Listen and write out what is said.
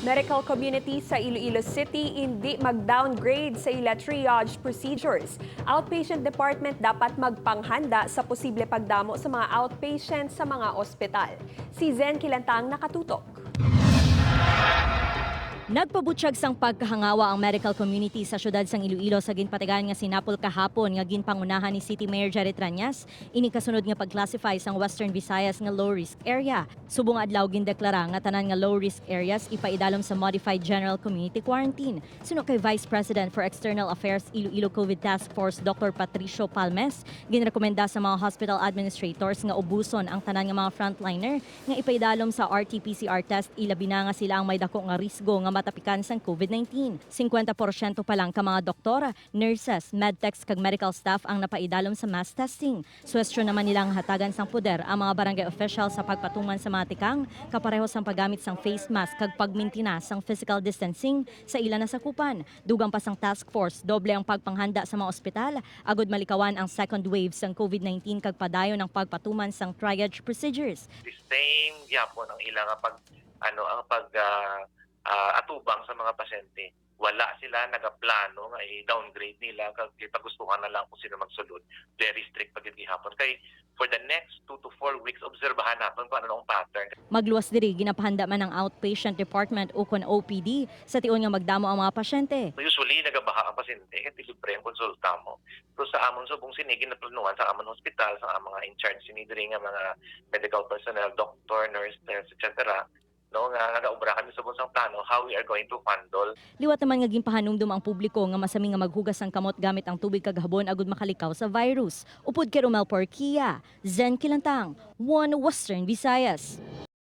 Medical community sa Iloilo City hindi mag-downgrade sa ila triage procedures. Outpatient department dapat magpanghanda sa posible pagdamo sa mga outpatient sa mga ospital. Si Zen Kilantang nakatutok. Nagpabutsyag sang pagkahangawa ang medical community sa syudad sang Iloilo sa ginpatigan nga sinapol kahapon nga ginpangunahan ni City Mayor Jared Ranias ini kasunod nga pag-classify sang Western Visayas nga low risk area. Subong adlaw gindeklara nga tanan nga low risk areas ipaidalom sa modified general community quarantine. Suno kay Vice President for External Affairs Iloilo COVID Task Force Dr. Patricio Palmes, ginrekomenda sa mga hospital administrators nga ubuson ang tanan nga mga frontliner nga ipaidalom sa RT-PCR test ilabi na nga sila ang may dako nga risgo nga matapikan sang COVID-19. 50% pa lang ka mga doktor, nurses, medtechs kag medical staff ang napaidalom sa mass testing. Suwestyon naman nilang hatagan sang poder ang mga barangay officials sa pagpatuman sa mga tikang, kapareho sang paggamit sang face mask kag pagmintina sang physical distancing sa ilan na sakupan. Dugang pa sang task force, doble ang pagpanghanda sa mga ospital, agud malikawan ang second wave sang COVID-19 kag padayon ang pagpatuman sang triage procedures. The same gyapon ang ilang atubang sa mga pasyente. Wala sila nagaplano nga i-downgrade nila kag ipagustuhan na lang kung sino magsulod. Very strict pag gihapon. Kay for the next 2 to 4 weeks obserbahan natin kung ano ang pattern. Magluwas diri ginapahanda man ang outpatient department o kon OPD sa tion nga magdamo ang mga pasyente. Usually nagabaha ang pasyente kay libre ang konsulta mo. Pero sa amon subong sinigi na planuhan sa amon hospital sa mga in charge sinidiri nga mga medical personnel, doctor, nurse, etc. No, nga nagaubra kami sa bunsang plano how we are going to handle. Liwat naman nga ginpahanumdum ang publiko nga masami nga maghugas ang kamot gamit ang tubig kag habon agud makalikaw sa virus. Upod kay Romel Porquia, Zen Kilantang, One Western Visayas.